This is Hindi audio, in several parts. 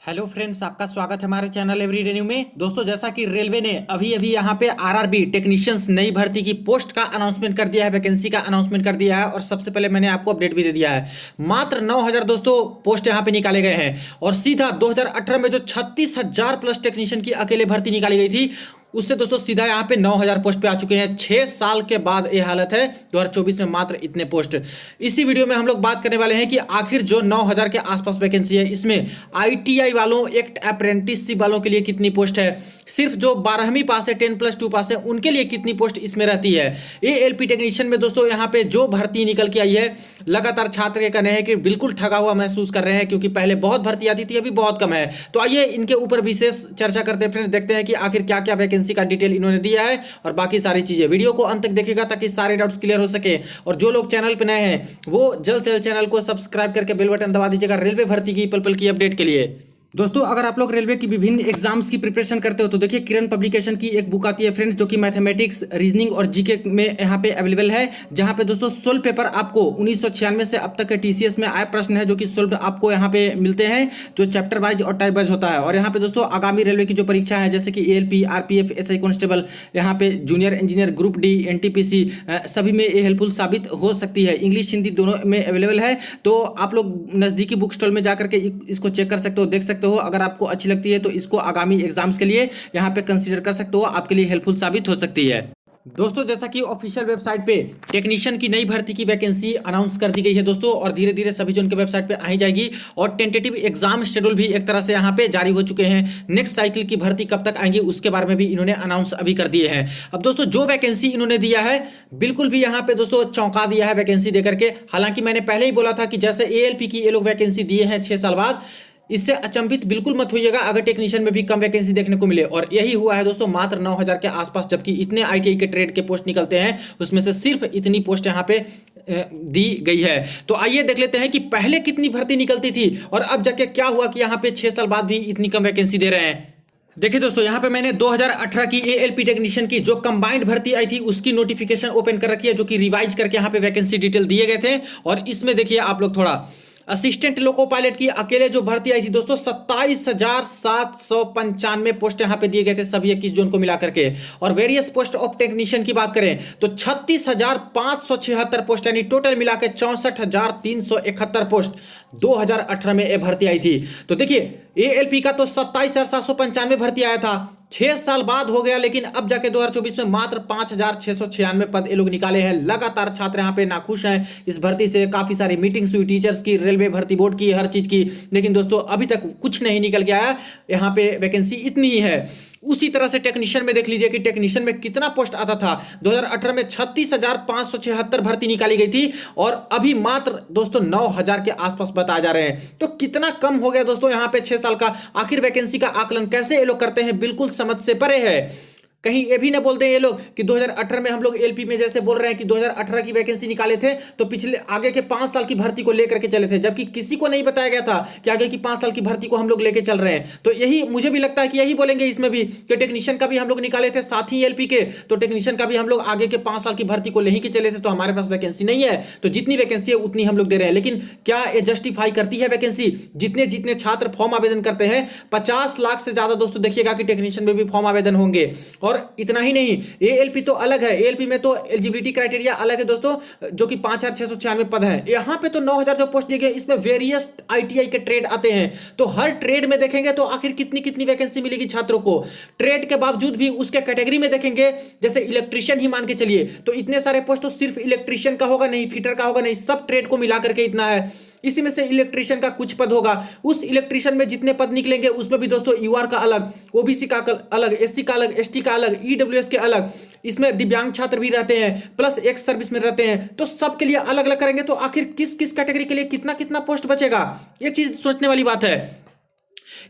हेलो फ्रेंड्स, आपका स्वागत है हमारे चैनल एवरीडे न्यू में। दोस्तों, जैसा कि रेलवे ने अभी अभी यहाँ पे आरआरबी टेक्नीशियंस नई भर्ती की पोस्ट का अनाउंसमेंट कर दिया है, वैकेंसी का अनाउंसमेंट कर दिया है और सबसे पहले मैंने आपको अपडेट भी दे दिया है। मात्र 9,000 दोस्तों पोस्ट यहाँ पे निकाले गए हैं और सीधा 2018 में जो 36,000 प्लस टेक्नीशियन की अकेले भर्ती निकाली गई थी उससे दोस्तों सीधा यहाँ पे 9,000 पोस्ट पे आ चुके हैं। 6 साल के बाद ये हालत है 2024 में मात्र इतने पोस्ट। इसी वीडियो में हम लोग बात करने वाले हैं कि आखिर जो 9,000 के आसपास वैकेंसी है इसमें आईटीआई वालों, एक अप्रेंटिसशिप वालों के लिए कितनी पोस्ट है, सिर्फ जो 12वीं पास है, 10+2 पास है उनके लिए कितनी पोस्ट इसमें रहती है। एएलपी टेक्नीशियन में दोस्तों यहाँ पे जो भर्ती निकल के आई है, लगातार छात्र ये कहने हैं कि बिल्कुल ठगा हुआ महसूस कर रहे हैं क्योंकि पहले बहुत भर्ती आती थी, अभी बहुत कम है। तो आइए इनके ऊपर विशेष चर्चा करते हैं फ्रेंड्स, देखते हैं कि आखिर क्या क्या वैकेंसी का डिटेल इन्होंने दिया है और बाकी सारी चीजें। वीडियो को अंत तक देखिएगा ताकि सारे डाउट्स क्लियर हो सके। और जो लोग चैनल पे नए हैं वो जल्द से जल्द चैनल को सब्सक्राइब करके बेल बटन दबा दीजिएगा रेलवे भर्ती की पल पल की अपडेट के लिए। दोस्तों, अगर आप लोग रेलवे की विभिन्न एग्जाम्स की प्रिपरेशन करते हो तो देखिए किरण पब्लिकेशन की एक बुक आती है फ्रेंड्स, जो कि मैथमेटिक्स, रीजनिंग और जीके में यहाँ पे अवेलेबल है, जहाँ पे दोस्तों 16 पेपर आपको 1996 से अब तक के टीसीएस में आए प्रश्न है जो कि 16 आपको यहाँ पे मिलते हैं, जो चैप्टर वाइज और टाइप वाइज होता है। और यहाँ पे दोस्तों आगामी रेलवे की जो परीक्षा है जैसे कि एएलपी, आरपीएफ, एसआई कांस्टेबल, यहाँ पे junior engineer, group D, NTPC, सभी में ये हेल्पफुल साबित हो सकती है। इंग्लिश हिंदी दोनों में अवेलेबल है, तो आप लोग नजदीकी बुक स्टॉल में जाकर के इसको चेक कर सकते हो, देख सकते हो। अगर आपको अच्छी लगती है तो इसको आगामी एग्जाम्स के लिए यहाँ पे कंसीडर कर सकते हो, आपके लिए हेल्पफुल साबित हो सकती है। दोस्तों, जैसा कि ऑफिशियल वेबसाइट पे टेक्नीशियन की नई भर्ती की वैकेंसी अनाउंस कर दी गई है दोस्तों, और धीरे धीरे सभी जो उनके वेबसाइट पे आ ही जाएगी। और टेंटेटिव एग्जाम शेड्यूल भी एक तरह से यहाँ पे जारी हो चुके हैं। नेक्स्ट साइकिल की भर्ती कब तक आएंगी उसके बारे में भी इन्होंने अनाउंस अभी कर दिए हैं। अब दोस्तों, जो वैकेंसी इन्होंने दिया है बिल्कुल भी यहाँ पे दोस्तों चौंका दिया है वैकेंसी देकर के। हालांकि मैंने पहले ही बोला था कि जैसे एएलपी की ये लोग वैकेंसी दिए हैं 6 साल बाद, इससे अचंभित बिल्कुल मत होइएगा अगर टेक्नीशियन में भी कम वैकेंसी देखने को मिले। और यही हुआ है दोस्तों, मात्र 9,000 के आसपास, जबकि इतने आईटीआई के ट्रेड के पोस्ट निकलते हैं उसमें से सिर्फ इतनी पोस्ट यहाँ पे दी गई है। तो आइए देख लेते हैं कि पहले कितनी भर्ती निकलती थी और अब जाके क्या हुआ कि यहाँ पे 6 साल बाद भी इतनी कम वैकेंसी दे रहे हैं। देखिए दोस्तों, यहाँ पे मैंने 2018 की एएलपी टेक्नीशियन की जो कंबाइंड भर्ती आई थी उसकी नोटिफिकेशन ओपन कर रखी है, जो कि रिवाइज करके यहाँ पे वैकेंसी डिटेल दिए गए थे। और इसमें देखिए आप लोग थोड़ा असिस्टेंट लोको पायलट की अकेले जो भर्ती आई थी दोस्तों 27,795 पोस्ट यहाँ पे दिए गए थे सभी 21 जोन को मिलाकर के। और वेरियस पोस्ट ऑफ टेक्नीशियन की बात करें तो 36,576 पोस्ट, यानी टोटल मिला के 64,371 पोस्ट 2018 में ये भर्ती आई थी। तो देखिए एएलपी का तो 27,795 भर्ती आया था, 6 साल बाद हो गया, लेकिन अब जाके 2024 में मात्र 5,696 पद ये लोग निकाले हैं। लगातार छात्र यहाँ पे नाखुश हैं इस भर्ती से। काफी सारी मीटिंग्स हुई टीचर्स की, रेलवे भर्ती बोर्ड की, हर चीज की, लेकिन दोस्तों अभी तक कुछ नहीं निकल के आया। यहाँ पे वैकेंसी इतनी ही है। उसी तरह से टेक्नीशियन में देख लीजिए कि टेक्नीशियन में कितना पोस्ट आता था। 2018 में 36,576 भर्ती निकाली गई थी और अभी मात्र दोस्तों 9,000 के आसपास बताए जा रहे हैं। तो कितना कम हो गया दोस्तों यहाँ पे 6 साल का। आखिर वैकेंसी का आकलन कैसे ये लोग करते हैं, बिल्कुल समझ से परे है। कहीं ये भी ना बोलते हैं ये लोग कि 2018 में हम लोग एलपी में जैसे बोल रहे हैं कि 2018 की वैकेंसी निकाले थे तो पिछले आगे के 5 साल की भर्ती को लेकर के चले थे, जबकि किसी को नहीं बताया गया था कि आगे की 5 साल की भर्ती को हम लोग लेके चल रहे हैं। तो यही मुझे भी लगता है कि यही बोलेंगे इसमें भी कि टेक्नीशियन का भी हम लोग निकाले थे साथ ही एलपी के, तो टेक्नीशियन का भी हम लोग आगे के 5 साल की भर्ती को ले ही के चले थे, तो हमारे पास वैकेंसी नहीं है, तो जितनी वैकेंसी है उतनी हम लोग दे रहे हैं। लेकिन क्या ये जस्टिफाई करती है वैकेंसी? जितने जितने छात्र फॉर्म आवेदन करते हैं 50 लाख से ज्यादा दोस्तों देखिएगा कि टेक्नीशियन में भी फॉर्म आवेदन होंगे। और इतना ही नहीं, एएलपी तो अलग है, एएलपी में तो एलिजिबिलिटी क्राइटेरिया अलग है दोस्तों, जो कि 5,696 पद है। यहाँ पे तो 9,000 जो पोस्ट दिए गए इसमें वेरियस आईटीआई के ट्रेड आते हैं, तो हर ट्रेड में देखेंगे तो आखिर कितनी कितनी वैकेंसी मिलेगी छात्रों को। ट्रेड के बावजूद भी उसके कैटेगरी में देखेंगे, जैसे इलेक्ट्रिशियन ही मान के चलिए, तो इतने सारे पोस्ट तो सिर्फ इलेक्ट्रिशियन का होगा नहीं, फिटर का होगा नहीं, सब ट्रेड को मिलाकर के इतना है। इसी में से इलेक्ट्रिशियन का कुछ पद होगा, उस इलेक्ट्रिशियन में जितने पद निकलेंगे उसमें भी दोस्तों यूआर का अलग, ओबीसी का अलग, एससी का अलग, एसटी का अलग, ईडब्ल्यूएस के अलग, इसमें दिव्यांग छात्र भी रहते हैं, प्लस एक्स सर्विस में रहते हैं, तो सबके लिए अलग अलग करेंगे। तो आखिर किस किस कैटेगरी के लिए कितना कितना पोस्ट बचेगा, ये चीज सोचने वाली बात है।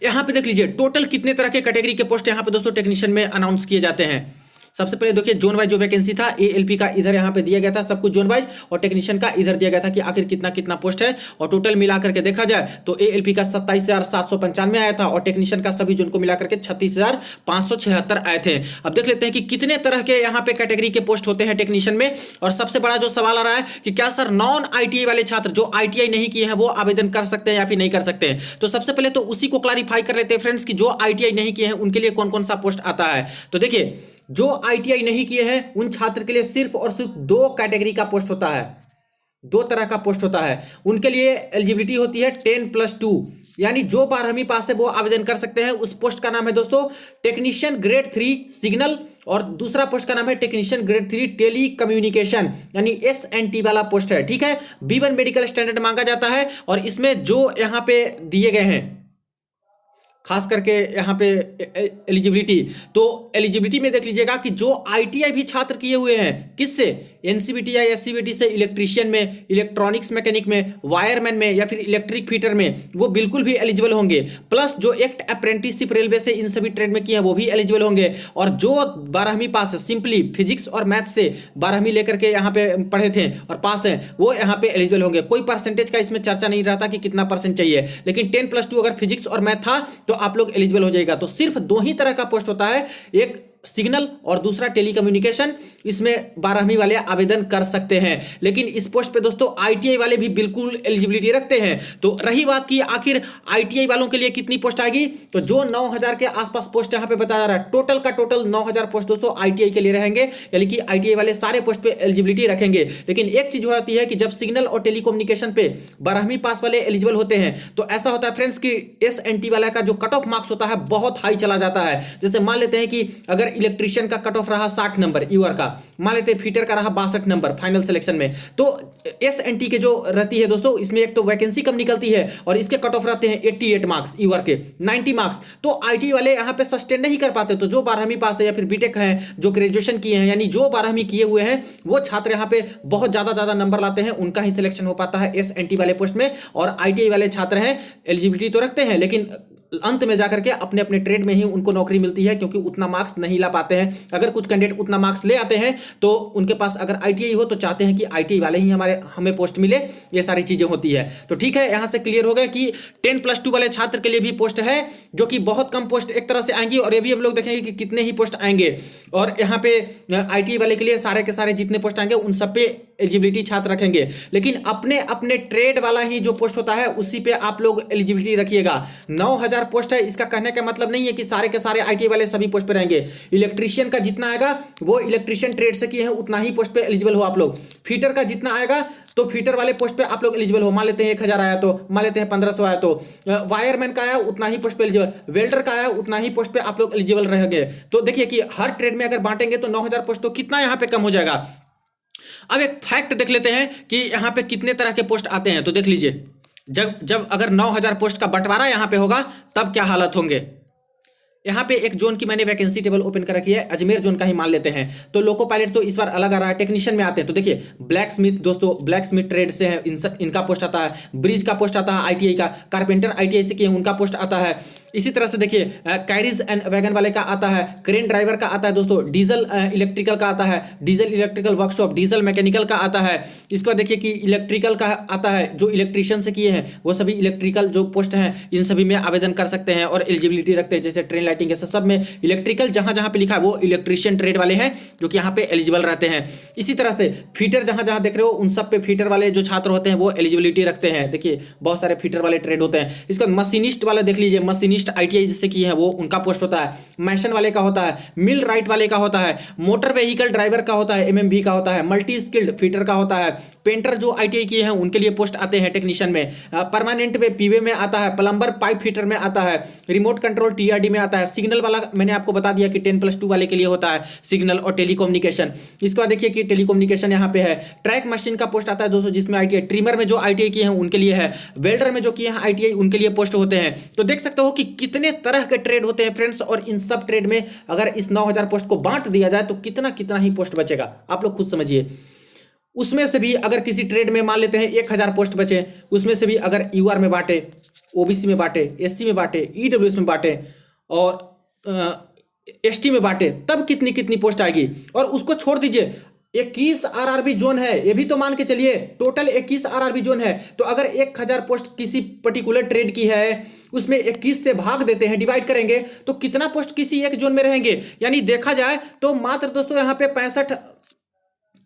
यहां पे देख लीजिए टोटल कितने तरह के कैटेगरी के पोस्ट यहां पे दोस्तों टेक्नीशियन में अनाउंस किए जाते हैं। सबसे पहले देखिए जोन वाइज जो वैकेंसी था एएलपी का इधर यहाँ पे दिया गया था सब कुछ जोन वाइज, और टेक्नीशियन का इधर दिया गया था कि आखिर कितना कितना पोस्ट है, और टोटल मिला करके देखा जाए तो एएलपी का 27,795 आया था और टेक्नीशियन का सभी जोन को मिलाकर के 36,576 आए थे। अब देख लेते हैं कि कितने तरह के यहाँ पे कैटेगरी के पोस्ट होते हैं टेक्नीशियन में। और सबसे बड़ा जो सवाल आ रहा है कि क्या सर नॉन आईटीआई वाले छात्र जो आईटीआई नहीं किए हैं वो आवेदन कर सकते हैं या फिर नहीं कर सकते हैं? तो सबसे पहले तो उसी को क्लैरिफाई कर लेते हैं फ्रेंड्स कि जो आईटीआई नहीं किए हैं उनके लिए कौन कौन सा पोस्ट आता है। तो देखिए जो आईटीआई नहीं किए हैं उन छात्र के लिए सिर्फ और सिर्फ दो कैटेगरी का पोस्ट होता है, दो तरह का पोस्ट होता है। उनके लिए एलिजिबिलिटी होती है 10+2, यानी जो 12वीं पास है वो आवेदन कर सकते हैं। उस पोस्ट का नाम है दोस्तों टेक्नीशियन ग्रेड 3 सिग्नल, और दूसरा पोस्ट का नाम है टेक्नीशियन ग्रेड 3 टेली कम्युनिकेशन, यानी SNT वाला पोस्ट है। ठीक है, B1 मेडिकल स्टैंडर्ड मांगा जाता है। और इसमें जो यहाँ पे दिए गए हैं खास करके यहाँ पे एलिजिबिलिटी, तो एलिजिबिलिटी में देख लीजिएगा कि जो आईटीआई भी छात्र किए हुए हैं किससे, एनसीबीटी या एससीबीटी से इलेक्ट्रीशियन में, इलेक्ट्रॉनिक्स मैकेनिक में, वायरमैन में या फिर इलेक्ट्रिक फिटर में, वो बिल्कुल भी एलिजिबल होंगे। प्लस जो एक्ट अप्रेंटिसशिप रेलवे से इन सभी ट्रेड में किए हैं वो भी एलिजिबल होंगे। और जो 12वीं पास है, सिंपली फिजिक्स और मैथ्स से 12वीं लेकर के यहाँ पे पढ़े थे और पास हैं, वो यहाँ पे एलिजिबल होंगे। कोई परसेंटेज का इसमें चर्चा नहीं रहता कि कितना परसेंट चाहिए, लेकिन 10+2 अगर फिजिक्स और मैथ था तो आप लोग एलिजिबल हो जाएगा। तो सिर्फ दो ही तरह का पोस्ट होता है, एक सिग्नल और दूसरा टेलीकम्युनिकेशन। इसमें 12वीं वाले आवेदन कर सकते हैं, लेकिन इस पोस्ट पे दोस्तों आईटीआई वाले भी बिल्कुल एलिजिबिलिटी रखते हैं। तो रही बात की आखिर आईटीआई वालों के लिए कितनी पोस्ट आएगी, तो जो 9,000 के आसपास पोस्ट यहां पे बताया जा रहा है, टोटल का टोटल 9,000 पोस्ट दोस्तों आईटीआई के लिए रहेंगे, यानी कि आईटीआई वाले सारे पोस्ट पे एलिजिबिलिटी रखेंगे। लेकिन एक चीज हो जाती है कि जब सिग्नल और टेलीकम्युनिकेशन पे 12वीं पास वाले एलिजिबल होते हैं तो ऐसा होता है फ्रेंड्स कि SNT वाला का जो कट ऑफ मार्क्स होता है बहुत हाई चला जाता है। जैसे मान लेते हैं कि अगर इलेक्ट्रीशियन का कट ऑफ रहा 60 नंबर ईवर का, मान लेते हैं फिटर का रहा 62 नंबर फाइनल सिलेक्शन में, तो SNT के जो रहती है दोस्तों इसमें एक तो वैकेंसी कम निकलती है और इसके कट ऑफ रहते हैं 88 मार्क्स, ईवर के 90 मार्क्स। तो आईटी वाले यहां पे सस्टेन नहीं कर पाते। तो जो 12वीं पास है या फिर बीटेक है, जो ग्रेजुएशन किए हैं, यानी जो 12वीं किए हुए हैं, वो छात्र यहां पे बहुत ज्यादा नंबर लाते हैं, उनका ही सिलेक्शन हो पाता है SNT वाले पोस्ट में। और आईटीआई वाले छात्र हैं एलिजिबिलिटी तो रखते हैं, लेकिन अंत में जाकर के अपने अपने ट्रेड में ही उनको नौकरी मिलती है, क्योंकि उतना मार्क्स नहीं ला पाते हैं। अगर कुछ कैंडिडेट उतना मार्क्स ले आते हैं तो उनके पास अगर आईटीआई हो तो चाहते हैं कि आईटीआई वाले ही हमें पोस्ट मिले, ये सारी चीजें होती है। तो ठीक है, यहां से क्लियर हो गया कि 10+2 वाले छात्र के लिए भी पोस्ट है, जो कि बहुत कम पोस्ट एक तरह से आएंगी, और ये भी हम लोग देखेंगे कि कितने ही पोस्ट आएंगे। और यहाँ पे आईटीआई वाले के लिए सारे के सारे जितने पोस्ट आएंगे उन सब पे एलिजिबिलिटी छात्र रखेंगे, लेकिन अपने अपने ट्रेड वाला ही जो पोस्ट होता है उसी पे आप लोग एलिजिबिलिटी रखिएगा। 9,000 पोस्ट है, इसका कहने का मतलब नहीं है कि सारे के सारे आईटी वाले सभी पोस्ट पे रहेंगे। इलेक्ट्रीशियन का जितना आएगा वो इलेक्ट्रीशियन ट्रेड से किए हैं उतना ही पोस्ट पे एलिजिबल हो आप लोग। फीटर का जितना आएगा तो फीटर वाले पोस्ट पे आप लोग एलिजिबल हो। मान लेते हैं 1,000 आया तो, मान लेते हैं 1,500 आया तो, वायरमैन का आया उतना ही पोस्ट पे एलिजिबल, वेल्डर का आया उतना ही पोस्ट पे आप लोग एलिजिबल रहेंगे। तो देखिए कि हर ट्रेड में अगर बांटेंगे तो 9,000 पोस्ट तो कितना यहाँ पे कम हो जाएगा। अब एक फैक्ट देख लेते हैं कि यहाँ पे कितने तरह के पोस्ट आते हैं। तो देख लीजिए, जब अगर 9,000 पोस्ट का बंटवारा यहाँ पे होगा तब क्या हालत होंगे। यहाँ पे एक जोन की मैंने वैकेंसी टेबल ओपन कर रखी है, अजमेर जोन का ही मान लेते हैं। तो लोको पायलट तो इस बार अलग आ रहा है, टेक्नीशियन में आते हैं। तो देखिए ब्लैक स्मिथ दोस्तों, ब्लैक स्मिथ ट्रेड से है, इनका पोस्ट आता है। ब्रिज का पोस्ट आता है आईटीआई का, कारपेंटर आईटीआई से किए उनका पोस्ट आता है। इसी तरह से देखिए कैरिज एंड वैगन वाले का आता है, क्रेन ड्राइवर का आता है दोस्तों, डीजल इलेक्ट्रिकल का आता है, diesel electrical workshop, diesel mechanical का आता है। इसके बाद देखिए कि इलेक्ट्रिकल का आता है, जो इलेक्ट्रीशियन से किए हैं वो सभी इलेक्ट्रिकल जो पोस्ट हैं इन सभी में आवेदन कर सकते हैं और एलिजिबिलिटी रखते हैं। जैसे ट्रेन लाइटिंग ऐसे सब में इलेक्ट्रिकल जहां जहां पे लिखा है वो इलेक्ट्रीशियन ट्रेड वाले हैं जो कि यहाँ पे एलिजिबल रहते हैं। इसी तरह से फीटर जहां जहां देख रहे हो उन सब पे फीटर वाले जो छात्र होते हैं वो एलिजिबिलिटी रखते हैं। देखिए बहुत सारे फीटर वाले ट्रेड होते हैं। इसके बाद मशीनिस्ट वाला देख लीजिए, मशीनिस्ट आईटीआई जिससे की है वो उनका पोस्ट होता है। मैशन वाले का होता है, मिल राइट वाले का होता है, मोटर व्हीकल ड्राइवर का होता है, एमएमवी का होता है, मल्टी स्किल्ड फीटर का होता है, पेंटर जो आईटीआई किए हैं उनके लिए पोस्ट आते हैं टेक्नीशियन में, परमानेंट में पीवे में आता है, प्लम्बर पाइप फिटर में आता है, रिमोट कंट्रोल टीआरडी में आता है। सिग्नल वाला मैंने आपको बता दिया कि 10+2 वाले के लिए होता है सिग्नल और टेलीकम्युनिकेशन। इसके बाद देखिए कि टेलीकम्युनिकेशन यहाँ पे है। ट्रैक मशीन का पोस्ट आता है दोस्तों जिसमें आईटीआई, ट्रिमर में जो आईटीआई किए हैं उनके लिए है, वेल्डर में जो किए हैं आईटीआई उनके लिए पोस्ट होते हैं। तो देख सकते हो कि कितने तरह के ट्रेड होते हैं फ्रेंड्स, और इन सब ट्रेड में अगर इस 9,000 पोस्ट को बांट दिया जाए तो कितना कितना ही पोस्ट बचेगा आप लोग खुद समझिए। उसमें से भी अगर किसी ट्रेड में मान लेते हैं 1,000 पोस्ट बचे, उसमें से भी अगर यूआर में बांटे, ओबीसी में बांटे, एससी में बांटे, ईडब्ल्यूएस में बांटे और एसटी में बांटे तब कितनी कितनी पोस्ट आएगी। और उसको छोड़ दीजिए, 21 आरआरबी जोन है, ये भी तो मान के चलिए टोटल 21 आरआरबी जोन है। तो अगर 1000 पोस्ट किसी पर्टिकुलर ट्रेड की है, उसमें 21 से भाग देते हैं, डिवाइड करेंगे तो कितना पोस्ट किसी एक जोन में रहेंगे। यानी देखा जाए तो मात्र दोस्तों यहाँ पे 65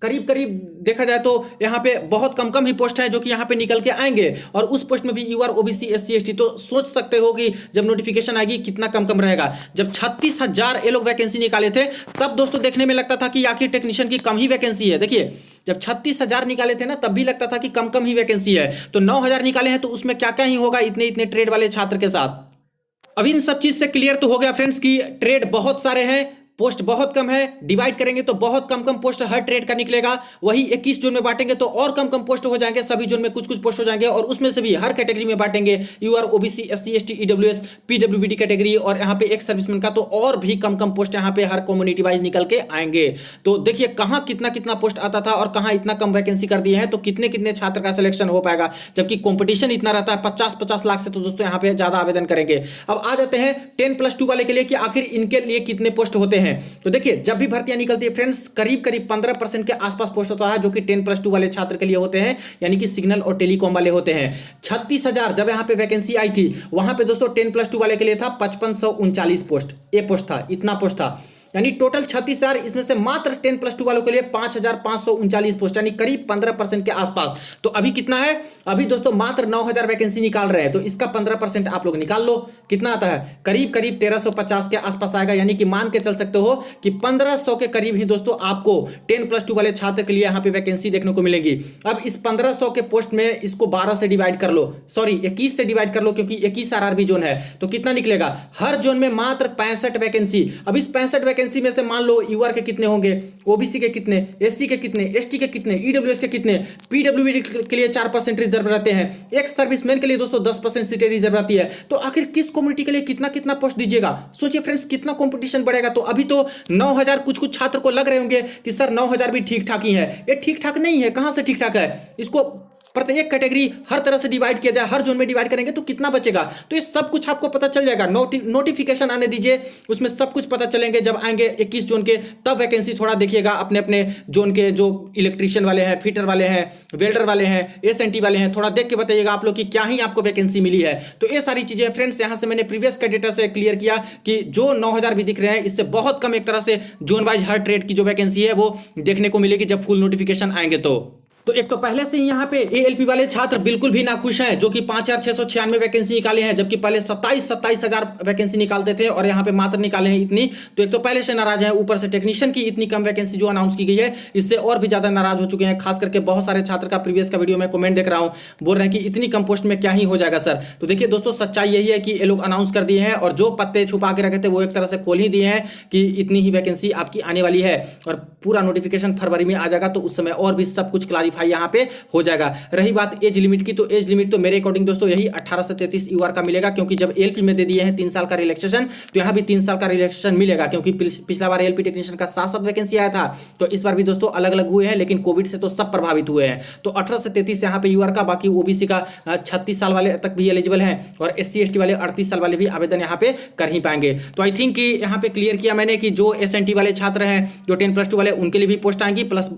करीब करीब देखा जाए तो यहाँ पे बहुत कम कम ही पोस्ट है जो कि यहाँ पे निकल के आएंगे। और उस पोस्ट में भी यूआर ओबीसी एससी एसटी, तो सोच सकते हो कि जब नोटिफिकेशन आएगी कितना कम कम रहेगा। जब 36,000 ये लोग वैकेंसी निकाले थे तब दोस्तों देखने में लगता था कि आखिर टेक्नीशियन की कम ही वैकेंसी है। देखिए जब 36,000 निकाले थे ना तब भी लगता था कि कम कम ही वैकेंसी है। तो 9,000 निकाले हैं तो उसमें क्या क्या ही होगा इतने इतने ट्रेड वाले छात्र के साथ। अब इन सब चीज से क्लियर तो हो गया फ्रेंड्स कि ट्रेड बहुत सारे हैं, पोस्ट बहुत कम है, डिवाइड करेंगे तो बहुत कम कम पोस्ट हर ट्रेड का निकलेगा। वही 21 जोन में बांटेंगे तो और कम कम पोस्ट हो जाएंगे, सभी जोन में कुछ कुछ पोस्ट हो जाएंगे। और उसमें से भी हर कैटेगरी में बांटेंगे, UR OBC SC ST EWS पीडब्ल्यूबीडी कैटेगरी और यहाँ पे एक सर्विसमैन का, तो और भी कम कम पोस्ट यहाँ पे हर कम्युनिटी वाइज निकल के आएंगे। तो देखिए कहाँ कितना कितना पोस्ट आता था और कहाँ इतना कम वैकेंसी कर दिए हैं, तो कितने कितने छात्र का सिलेक्शन हो पाएगा। जबकि कॉम्पिटिशन इतना रहता है 50-50 लाख से, तो दोस्तों यहाँ पे ज्यादा आवेदन करेंगे। अब आ जाते हैं 10+2 वाले के लिए कि आखिर इनके लिए कितने पोस्ट होते हैं। तो देखिए जब भी भर्तियां निकलती है फ्रेंड्स करीब करीब 15% के आसपास पोस्ट होता है जो कि 10+2 वाले छात्र के लिए होते हैं, यानी कि सिग्नल और टेलीकॉम वाले होते हैं। 36,000 जब यहां पे वैकेंसी आई थी वहां पे दोस्तों 10+2 वाले के लिए था 5539 पोस्ट, ये पोस्ट था, इतना पोस्ट था। यानी टोटल 36,000, इसमें से मात्र 10+2 वालों के लिए 5,539 पोस्ट, यानी करीब 15% के आसपास। तो अभी कितना है, अभी दोस्तों मात्र 9,000 वैकेंसी निकाल रहे हैं, तो इसका 15% आप लोग निकाल लो, कितना आता है, करीब करीब 1350 के आसपास आएगा। यानी कि मान के चल सकते हो कि 1500 के करीब ही दोस्तों आपको 10+2 वाले छात्र के लिए यहाँ पे वैकेंसी देखने को मिलेगी। अब इस 1500 के पोस्ट में इसको 12 से डिवाइड कर लो, सॉरी 21 से डिवाइड कर लो, क्योंकि 21 आरआरबी जोन है, तो कितना निकलेगा, हर जोन में मात्र 65 वैकेंसी। अब इस 65 वैकेंसी में से मान लो यूआर के कितने होंगे, ओबीसी के कितने, एससी के कितने, एसटी के कितने, ईडब्ल्यूएस के कितने, पीडब्ल्यूबी के लिए 4% रिजर्व रहते हैं, एक सर्विसमैन के लिए दोस्तों 10% सीटें रिजर्व रहती है। तो आखिर किस कम्युनिटी के लिए कितना कितना पोस्ट दीजिएगा, सोचिए फ्रेंड्स कितना कंपटीशन बढ़ेगा। तो अभी तो 9,000 कुछ कुछ छात्र को लग रहे होंगे कि सर 9,000 भी ठीक ठाक ही है, ये ठीक ठाक नहीं है, कहां से ठीक ठाक है। इसको प्रत्येक कैटेगरी हर तरह से डिवाइड किया जाए, हर जोन में डिवाइड करेंगे तो कितना बचेगा, तो ये सब कुछ आपको पता चल जाएगा। नोटिफिकेशन आने दीजिए, उसमें सब कुछ पता चलेंगे। जब आएंगे 21 जोन के तब वैकेंसी थोड़ा देखिएगा अपने अपने जोन के, जो इलेक्ट्रीशियन वाले हैं, फिटर वाले हैं, वेल्डर वाले हैं, एसएनटी वाले हैं, थोड़ा देख के बताइएगा आप लोग की क्या ही आपको वैकेंसी मिली है। तो ये सारी चीजें फ्रेंड्स यहाँ से मैंने प्रीवियस का डेटा से क्लियर किया कि जो 9,000 भी दिख रहे हैं इससे बहुत कम एक तरह से जोन वाइज हर ट्रेड की जो वैकेंसी है वो देखने को मिलेगी जब फुल नोटिफिकेशन आएंगे। तो एक तो पहले से ही यहाँ पे एएलपी वाले छात्र बिल्कुल भी नाखुश हैं, जो कि 5,696 वैकेंसी निकाले हैं, जबकि पहले 27,000 वैकेंसी निकालते थे और यहाँ पे मात्र निकाले हैं इतनी। तो एक तो पहले से नाराज है, ऊपर से टेक्नीशियन की इतनी कम वैकेंसी जो अनाउंस की गई है इससे और भी ज्यादा नाराज हो चुके हैं। खास करके बहुत सारे छात्र का प्रीवियस का वीडियो में कमेंट देख रहा हूँ, बोल रहे हैं कि इतनी कम पोस्ट में क्या ही हो जाएगा सर। तो देखिए दोस्तों सच्चाई यही है कि ये लोग अनाउंस कर दिए हैं और जो पत्ते छुपा के रखे थे वो एक तरह से खोल ही दिए हैं कि इतनी ही वैकेंसी आपकी आने वाली है और पूरा नोटिफिकेशन फरवरी में आ जाएगा, तो उस समय और भी सब कुछ क्लैरिफाई यहाँ पे हो जाएगा। रही बात एज लिमिट की, तो एज लिमिट तो मेरे अकॉर्डिंग दोस्तों यही 18 से 33 यूआर का मिलेगा, क्योंकि जब एलपी में दे दिए हैं 3 साल का रिलैक्सेशन, तो यहाँ भी 3 साल का रिलैक्सेशन मिलेगा। क्योंकि पिछला बार एलपी टेक्नीशियन का 7 वैकेंसी आया था, तो इस बार भी दोस्तों अलग अलग हुए हैं, लेकिन कोविड से तो सब प्रभावित हुए हैं। तो 18 से 33 यहाँ पे यूआर का, बाकी ओबीसी का 36 साल वाले तक भी एलिजिबल हैं और एससी एसटी वाले 38 साल वाले भी आवेदन यहाँ पे कर ही पाएंगे। तो आई थिंक कि यहाँ पे क्लियर किया मैंने कि जो एसएनटी वाले छात्र हैं, जो 10+2 वाले, उनके लिए भी पोस्ट आएंगी, प्लस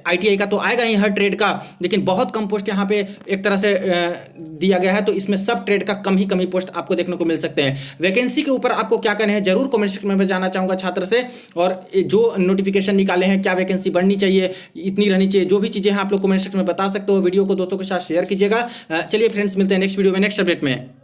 आईटीआई का तो आएगा ही हर ट्रेड का, लेकिन बहुत कम पोस्ट यहाँ पे एक तरह से दिया गया है। तो इसमें सब ट्रेड का कम ही पोस्ट आपको देखने को मिल सकते हैं। वैकेंसी के ऊपर आपको क्या कहना है जरूर कमेंट सेक्शन में जानना चाहूंगा छात्र से, और जो नोटिफिकेशन निकाले हैं क्या वैकेंसी बढ़नी चाहिए, इतनी रहनी चाहिए, जो भी चीजें हैं आप लोग कमेंट सेक्शन में बता सकते हो। वीडियो को दोस्तों के साथ शेयर कीजिएगा। चलिए फ्रेंड्स मिलते हैं नेक्स्ट वीडियो में नेक्स्ट अपडेट में।